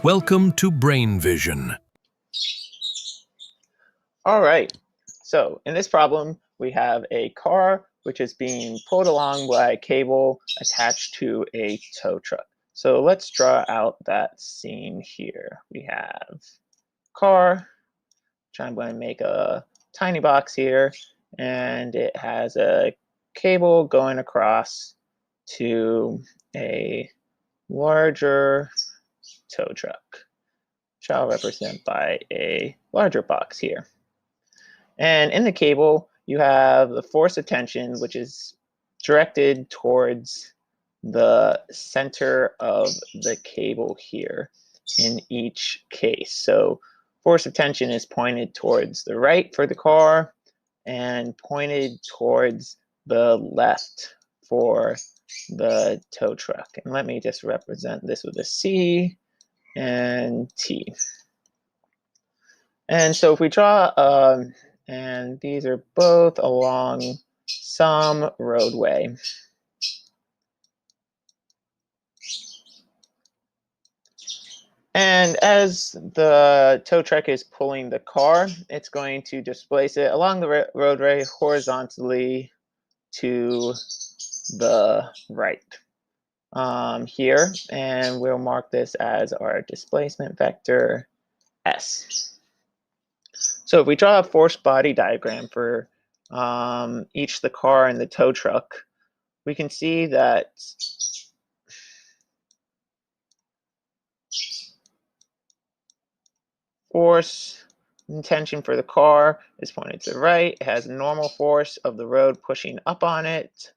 Welcome to Brain Vision. All right, so in this problem, we have a car which is being pulled along by a cable attached to a tow truck. So let's draw out that scene here. We have car, I'm going to make a tiny box here, and it has a cable going across to a larger tow truck, which I'll represent by a larger box here. And in the cable, you have the force of tension, which is directed towards the center of the cable here in each case. So force of tension is pointed towards the right for the car and pointed towards the left for the tow truck. And let me just represent this with a C and T. And so if we draw, and these are both along some roadway. And as the tow truck is pulling the car, it's going to displace it along the roadway horizontally to the right here. And we'll mark this as our displacement vector S. So if we draw a force body diagram for each the car and the tow truck, we can see that force and tension for the car is pointed to the right. It has normal force of the road pushing up on it,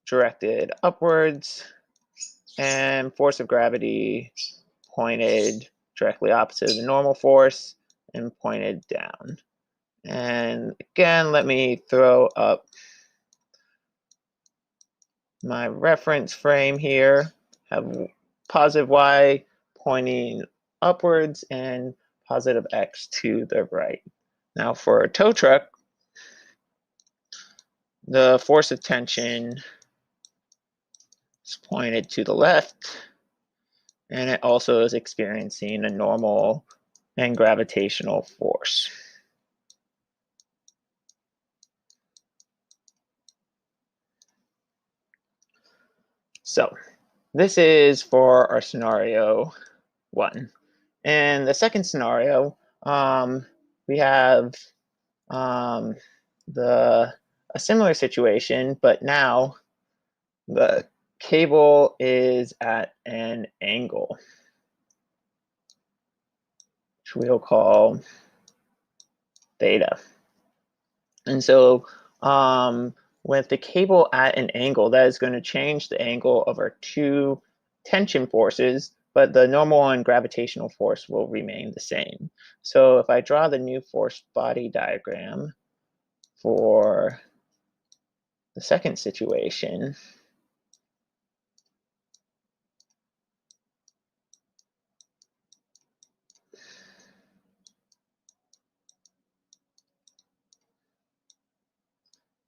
directed upwards, and force of gravity pointed directly opposite of the normal force and pointed down. And again, let me throw up my reference frame here. Have positive y pointing upwards and positive x to the right. Now for a tow truck, the force of tension is pointed to the left, and it also is experiencing a normal and gravitational force. So this is for our scenario 1. In the second scenario, we have a similar situation, but now the cable is at an angle, which we'll call theta. And so with the cable at an angle, that is going to change the angle of our two tension forces, but the normal and gravitational force will remain the same. So if I draw the new force body diagram for the second situation,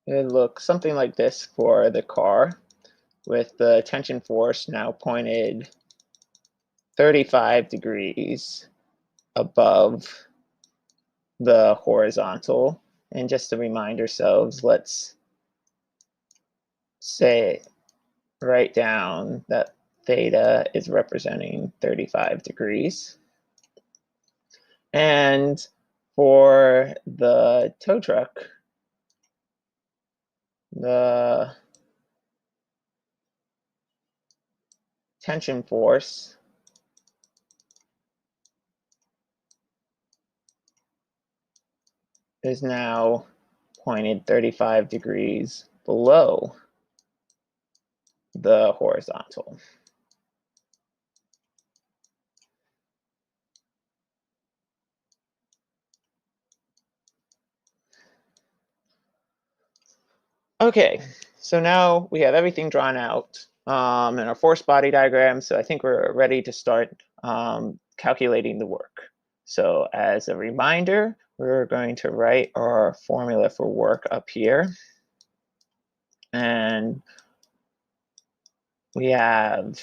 it would look something like this for the car, with the tension force now pointed 35 degrees above the horizontal. And just to remind ourselves, let's write down that theta is representing 35 degrees. And for the tow truck, the tension force is now pointed 35 degrees below the horizontal. Okay, so now we have everything drawn out in our force body diagram, so I think we're ready to start calculating the work. So as a reminder, we're going to write our formula for work up here. And we have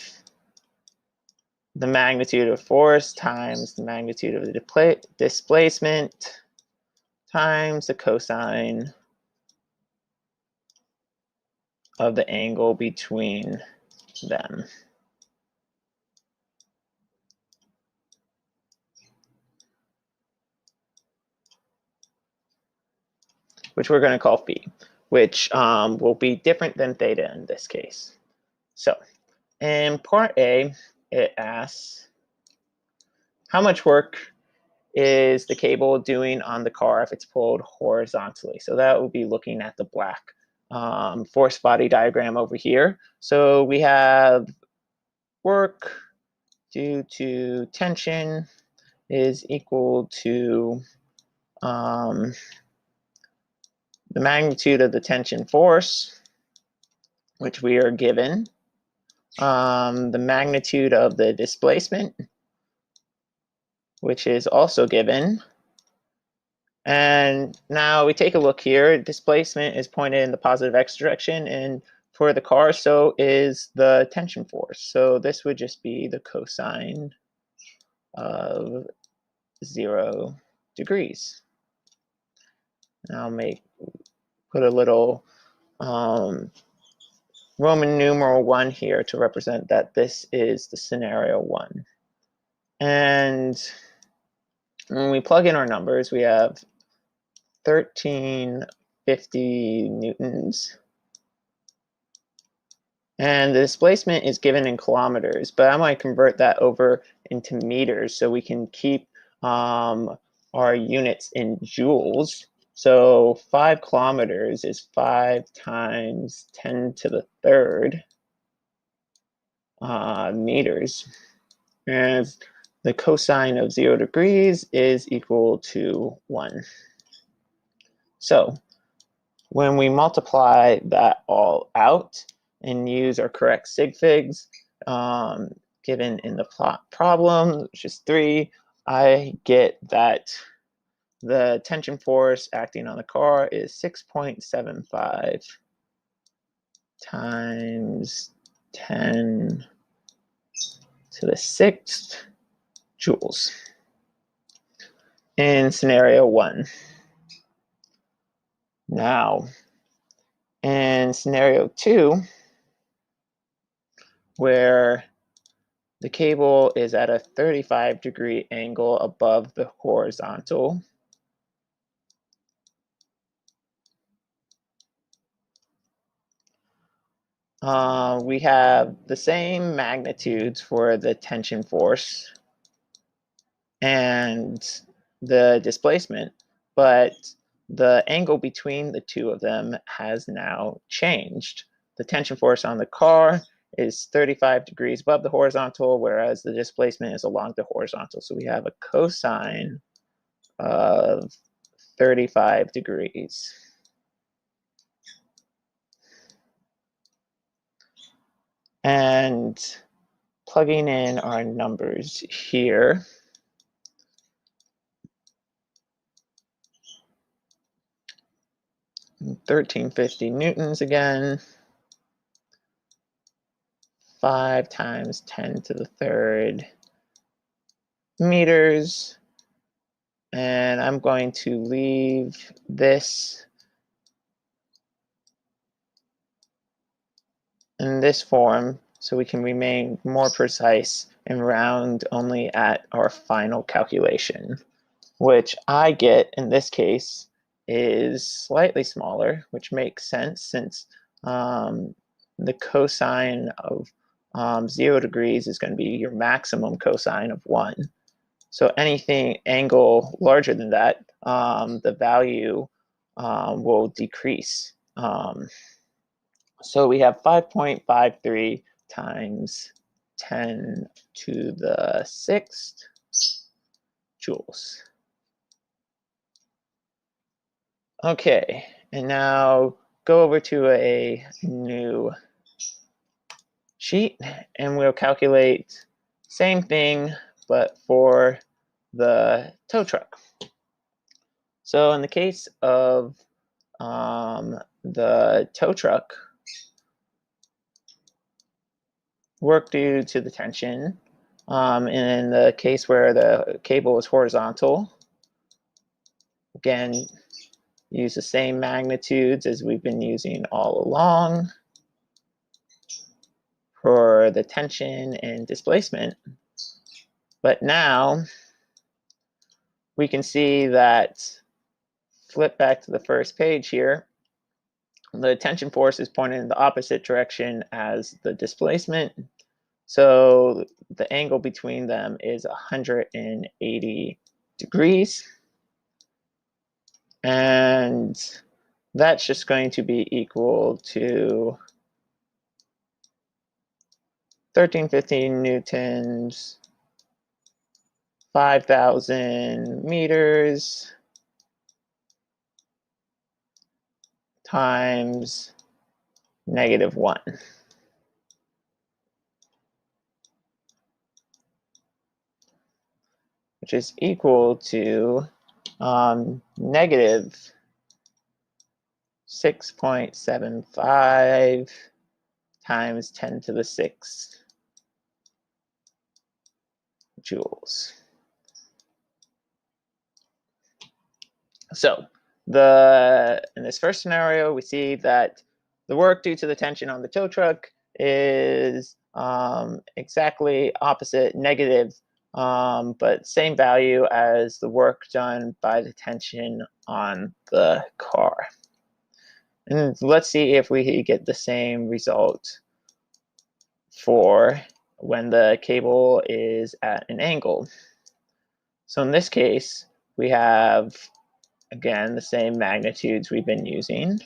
the magnitude of force times the magnitude of the displacement times the cosine of the angle between them. Which we're going to call phi, which will be different than theta in this case. So in part A, it asks, how much work is the cable doing on the car if it's pulled horizontally? So that will be looking at the black force body diagram over here. So we have work due to tension is equal to the magnitude of the tension force, which we are given, the magnitude of the displacement, which is also given. And now we take a look here. Displacement is pointed in the positive x direction, and for the car, so is the tension force. So this would just be the cosine of 0 degrees. And I'll put a little Roman numeral 1 here to represent that this is the scenario 1. And when we plug in our numbers, we have 1350 newtons. And the displacement is given in kilometers, but I might convert that over into meters so we can keep our units in joules. So 5 kilometers is 5 times 10 to the third meters. And the cosine of 0 degrees is equal to 1. So when we multiply that all out and use our correct sig figs given in the problem, which is 3, I get that the tension force acting on the car is 6.75 times 10 to the 6th joules in scenario 1. Now, in scenario 2, where the cable is at a 35-degree angle above the horizontal, we have the same magnitudes for the tension force and the displacement, but the angle between the two of them has now changed. The tension force on the car is 35 degrees above the horizontal, whereas the displacement is along the horizontal. So we have a cosine of 35 degrees. And plugging in our numbers here, and 1350 newtons again, 5 times 10 to the third meters, and I'm going to leave this in this form so we can remain more precise and round only at our final calculation, which I get in this case is slightly smaller, which makes sense since the cosine of 0 degrees is going to be your maximum cosine of 1. So anything angle larger than that, the value will decrease. So we have 5.53 times 10 to the 6th joules. Okay, and now go over to a new sheet and we'll calculate same thing but for the tow truck. So in the case of the tow truck, work due to the tension In the case where the cable is horizontal, again, use the same magnitudes as we've been using all along for the tension and displacement. But now we can see that, flip back to the first page here, the tension force is pointing in the opposite direction as the displacement. So the angle between them is 180 degrees. And that's just going to be equal to 1315 newtons, 5,000 meters times -1. Which is equal to negative 6.75 times 10 to the 6 joules. So in this first scenario, we see that the work due to the tension on the tow truck is exactly opposite, negative, but same value as the work done by the tension on the car. And let's see if we get the same result for when the cable is at an angle. So in this case, we have, again, the same magnitudes we've been using.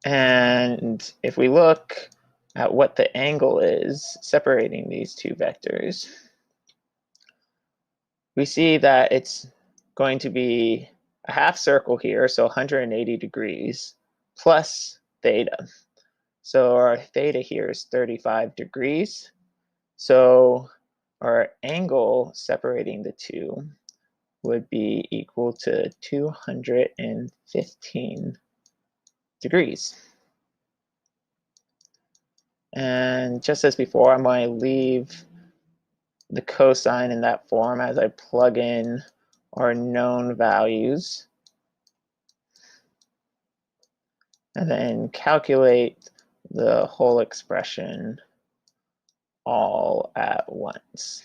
And if we look at what the angle is separating these two vectors, we see that it's going to be a half circle here, so 180 degrees, plus theta. So our theta here is 35 degrees. So our angle separating the two would be equal to 215 degrees. And just as before, I'm going to leave the cosine in that form as I plug in our known values, and then calculate the whole expression all at once.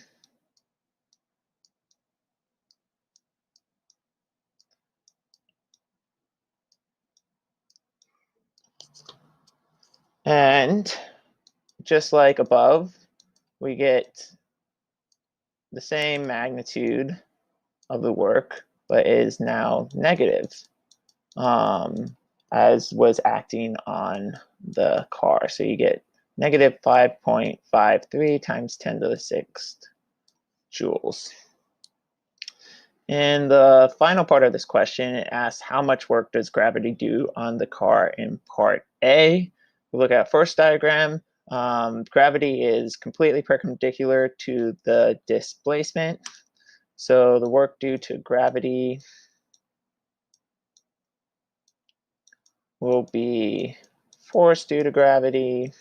And just like above, we get the same magnitude of the work, but is now negative, as was acting on the car. So you get negative 5.53 times 10 to the 6th joules. In the final part of this question, it asks how much work does gravity do on the car in part A. We look at first diagram. Gravity is completely perpendicular to the displacement. So the work due to gravity will be force due to gravity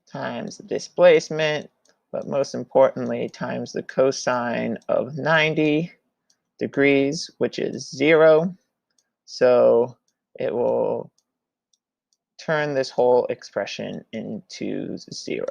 times the displacement, but most importantly times the cosine of 90 degrees, which is 0. So it will turn this whole expression into 0.